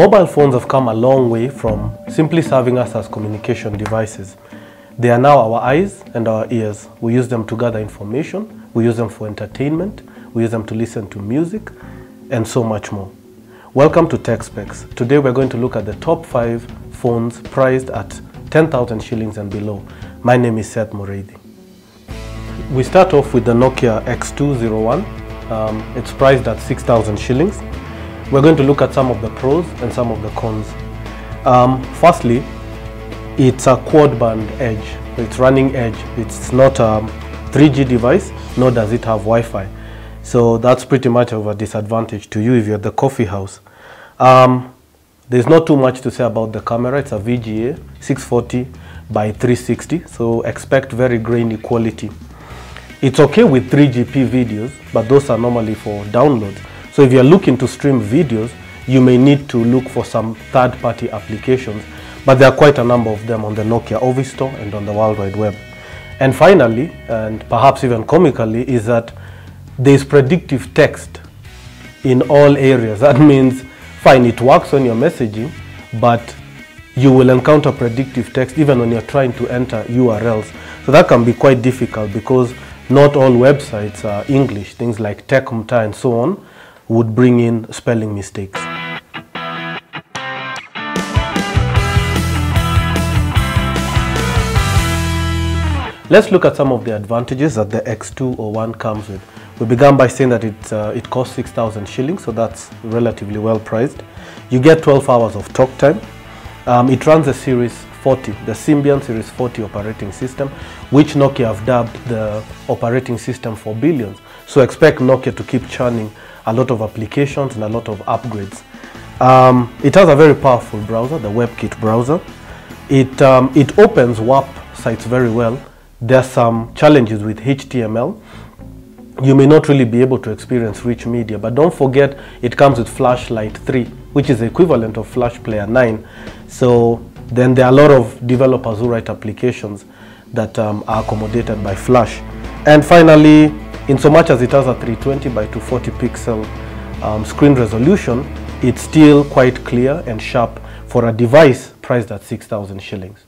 Mobile phones have come a long way from simply serving us as communication devices. They are now our eyes and our ears. We use them to gather information, we use them for entertainment, we use them to listen to music, and so much more. Welcome to Tech Specs. Today we're going to look at the top 5 phones priced at 10,000 shillings and below. My name is Seth Muriithi. We start off with the Nokia X201. It's priced at 6,000 shillings. We're going to look at some of the pros and some of the cons. Firstly, it's a quad band edge. It's running edge. It's not a 3G device, nor does it have Wi-Fi. So that's pretty much of a disadvantage to you if you're at the coffee house. There's not too much to say about the camera. It's a VGA 640 by 360, so expect very grainy quality. It's okay with 3GP videos, but those are normally for downloads. So if you're looking to stream videos, you may need to look for some third-party applications, but there are quite a number of them on the Nokia Office Store and on the World Wide Web. And finally, and perhaps even comically, is that there's predictive text in all areas. That means, fine, it works when you're messaging, but you will encounter predictive text even when you're trying to enter URLs. So that can be quite difficult because not all websites are English. Things like Tech.mta and so on would bring in spelling mistakes. Let's look at some of the advantages that the X201 comes with. We began by saying that it costs 6,000 shillings, so that's relatively well priced. You get 12 hours of talk time. It runs the Series 40, the Symbian Series 40 operating system, which Nokia have dubbed the operating system for billions. So expect Nokia to keep churning a lot of applications and a lot of upgrades. It has a very powerful browser, the WebKit browser. It opens WAP sites very well. There are some challenges with HTML. You may not really be able to experience rich media, but don't forget it comes with Flashlight 3, which is the equivalent of Flash Player 9. So then there are a lot of developers who write applications that are accommodated by Flash. And finally, in so much as it has a 320 by 240 pixel screen resolution, it's still quite clear and sharp for a device priced at 6,000 shillings.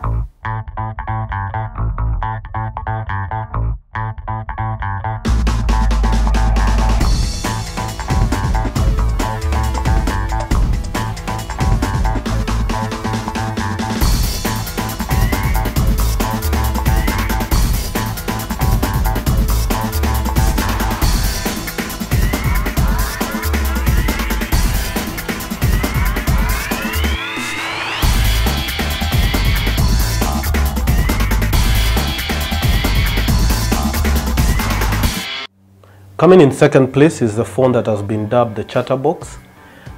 Coming in second place is the phone that has been dubbed the Chatterbox.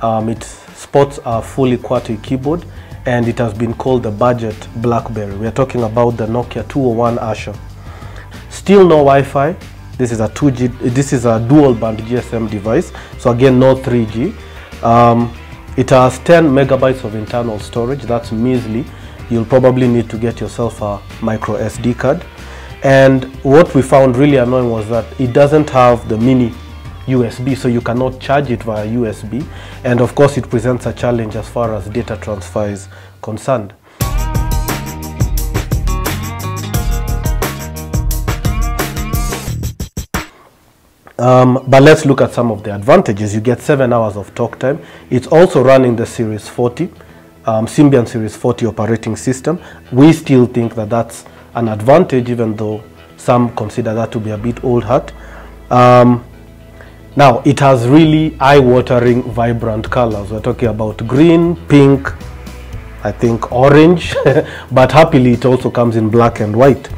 It sports a fully QWERTY keyboard and it has been called the budget BlackBerry. We are talking about the Nokia 201 Asha. Still no Wi-Fi. This is a dual band GSM device. So again, no 3G. It has 10 megabytes of internal storage. That's measly. You'll probably need to get yourself a micro SD card. And what we found really annoying was that it doesn't have the mini USB, so you cannot charge it via USB. And of course, it presents a challenge as far as data transfer is concerned. But let's look at some of the advantages. You get 7 hours of talk time. It's also running the Series 40, Symbian Series 40 operating system. We still think that that's an advantage, even though some consider that to be a bit old hat. Now, it has really eye-watering, vibrant colors. We're talking about green, pink, I think orange, but happily it also comes in black and white.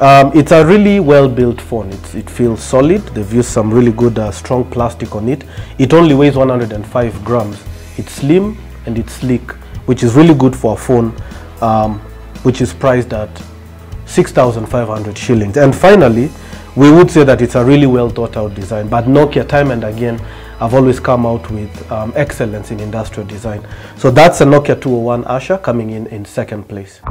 It's a really well-built phone. It feels solid. They've used some really good strong plastic on it. It only weighs 105 grams. It's slim and it's sleek, which is really good for a phone which is priced at 6,500 shillings. And finally, we would say that it's a really well thought out design, but Nokia time and again have always come out with excellence in industrial design. So that's a Nokia 201 Asha coming in second place.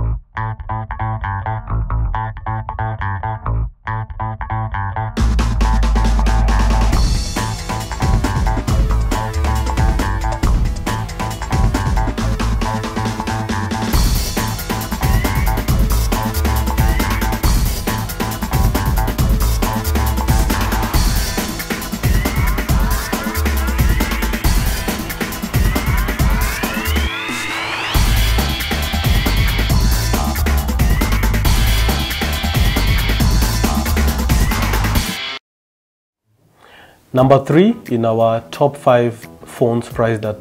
Number 3 in our top 5 phones priced at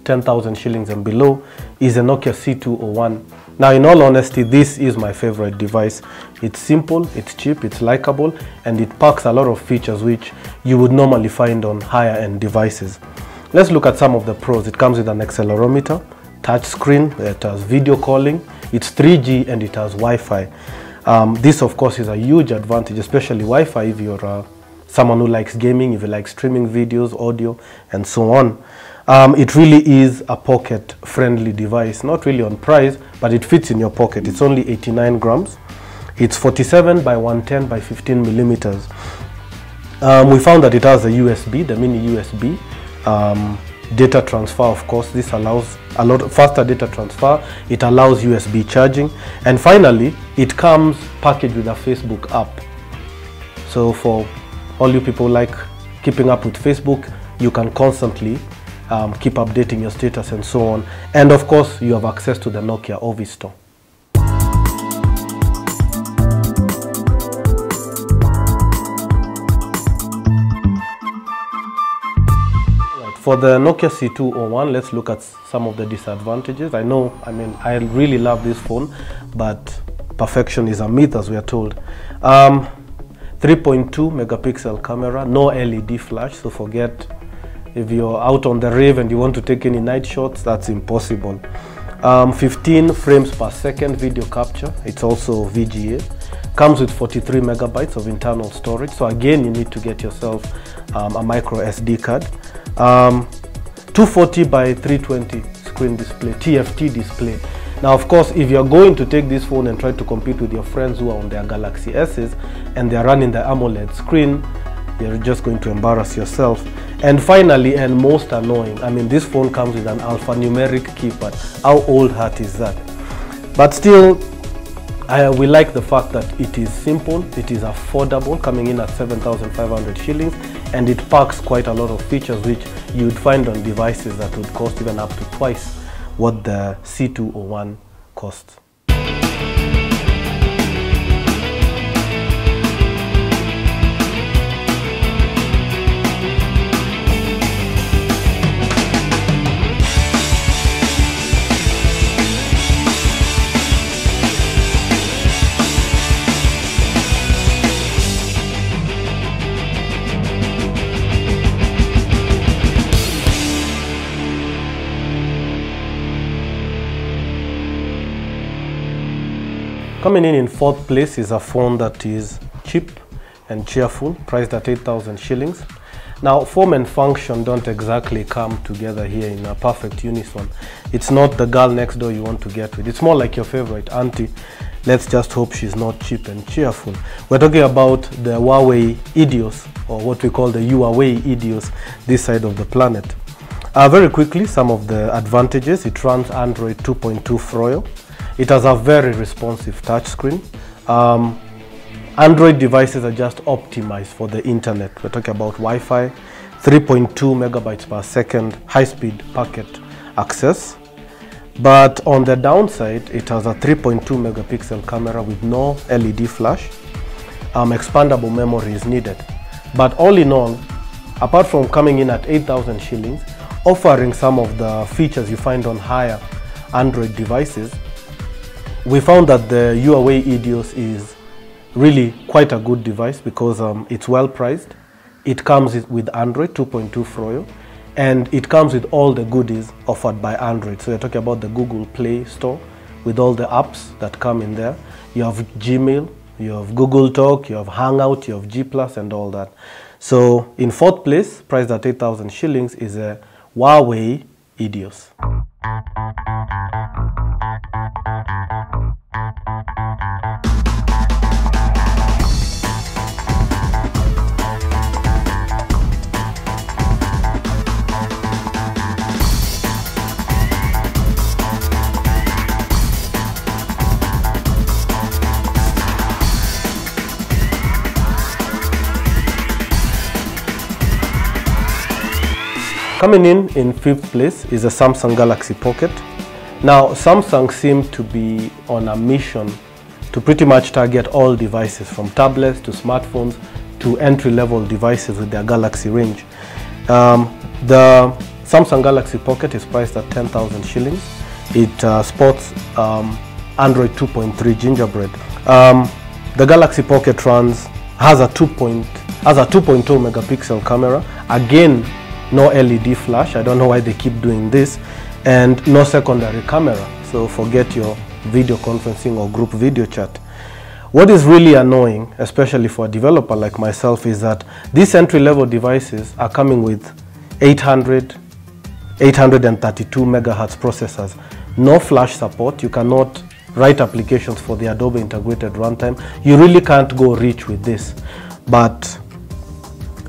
10,000 shillings and below is a Nokia C201. Now, in all honesty, this is my favorite device. It's simple, it's cheap, it's likable, and it packs a lot of features which you would normally find on higher end devices. Let's look at some of the pros. It comes with an accelerometer, touch screen, it has video calling, it's 3G, and it has Wi-Fi. This, of course, is a huge advantage, especially Wi-Fi if you're someone who likes gaming, if you like streaming videos, audio, and so on. It really is a pocket-friendly device, not really on price, but it fits in your pocket. It's only 89 grams. It's 47 by 110 by 15 millimeters. We found that it has a USB, the mini USB. Data transfer, of course, this allows a lot faster data transfer. It allows USB charging. And finally, it comes packaged with a Facebook app. So for all you people like keeping up with Facebook, you can constantly keep updating your status and so on. And of course, you have access to the Nokia Office Store. For the Nokia C201, let's look at some of the disadvantages. I really love this phone, but perfection is a myth, as we are told. 3.2 megapixel camera, no LED flash, so forget if you're out on the rave and you want to take any night shots, that's impossible. 15 frames per second video capture, it's also VGA. Comes with 43 megabytes of internal storage, so again you need to get yourself a micro SD card. 240 by 320 screen display, TFT display. Now, of course, if you're going to take this phone and try to compete with your friends who are on their Galaxy S's and they're running the AMOLED screen, you're just going to embarrass yourself. And finally, and most annoying, this phone comes with an alphanumeric keypad. How old hat is that? But still, we like the fact that it is simple, it is affordable, coming in at 7,500 shillings, and it packs quite a lot of features which you would find on devices that would cost even up to twice what the C201 costs. Coming in 4th place is a phone that is cheap and cheerful, priced at 8,000 shillings. Now, form and function don't exactly come together here in a perfect unison. It's not the girl next door you want to get with. It's more like your favorite auntie. Let's just hope she's not cheap and cheerful. We're talking about the Huawei Idios, or what we call the Huawei Idios, this side of the planet. Very quickly, some of the advantages. It runs Android 2.2 Froyo. It has a very responsive touchscreen. Android devices are just optimized for the internet. We're talking about Wi-Fi, 3.2 megabytes per second, high-speed packet access. But on the downside, it has a 3.2 megapixel camera with no LED flash. Expandable memory is needed. But all in all, apart from coming in at 8,000 shillings, offering some of the features you find on higher Android devices, we found that the Huawei Idios is really quite a good device because it's well priced. It comes with Android 2.2 Froyo, and it comes with all the goodies offered by Android. So you're talking about the Google Play Store with all the apps that come in there. You have Gmail, you have Google Talk, you have Hangout, you have G+, and all that. So in 4th place, priced at 8,000 shillings, is a Huawei Idios. Coming in 5th place is a Samsung Galaxy Pocket. Now, Samsung seem to be on a mission to pretty much target all devices, from tablets to smartphones to entry-level devices with their Galaxy range. The Samsung Galaxy Pocket is priced at 10,000 shillings. It sports Android 2.3 Gingerbread. The Galaxy Pocket has a 2.0 megapixel camera. Again, no LED flash. I don't know why they keep doing this. And no secondary camera. So forget your video conferencing or group video chat. What is really annoying, especially for a developer like myself, is that these entry-level devices are coming with 832 megahertz processors. No flash support. You cannot write applications for the Adobe integrated runtime. You really can't go rich with this. But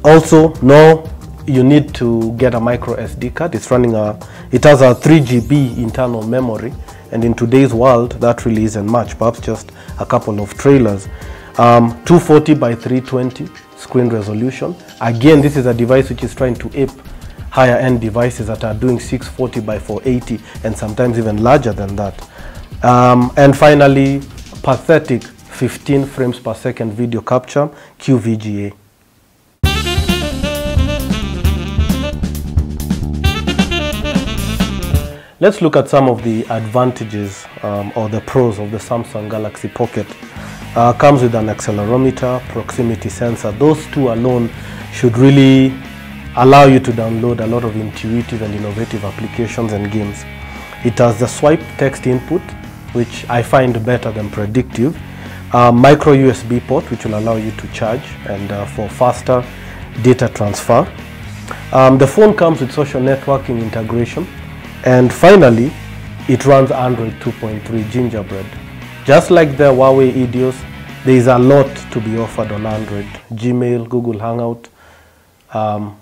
also, no, you need to get a micro SD card. It has a 3 GB internal memory, and in today's world, that really isn't much, perhaps just a couple of trailers. 240 by 320 screen resolution. Again, this is a device which is trying to ape higher end devices that are doing 640 by 480 and sometimes even larger than that. And finally, pathetic 15 frames per second video capture, QVGA. Let's look at some of the advantages or the pros of the Samsung Galaxy Pocket. Comes with an accelerometer, proximity sensor. Those two alone should really allow you to download a lot of intuitive and innovative applications and games. It has the swipe text input, which I find better than predictive. Micro USB port, which will allow you to charge and for faster data transfer. The phone comes with social networking integration. And finally, it runs Android 2.3 Gingerbread. Just like the Huawei Idios, there is a lot to be offered on Android. Gmail, Google Hangout,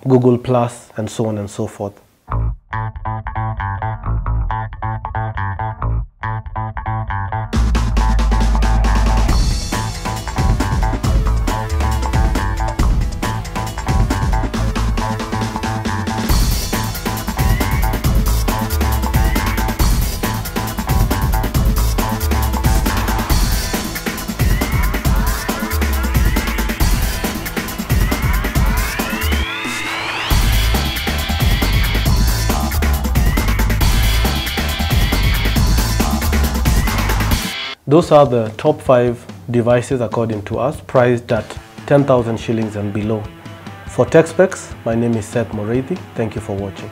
Google Plus, and so on and so forth. Those are the top 5 devices according to us, priced at 10,000 shillings and below. For Tech Specs, my name is Seth Muriithi. Thank you for watching.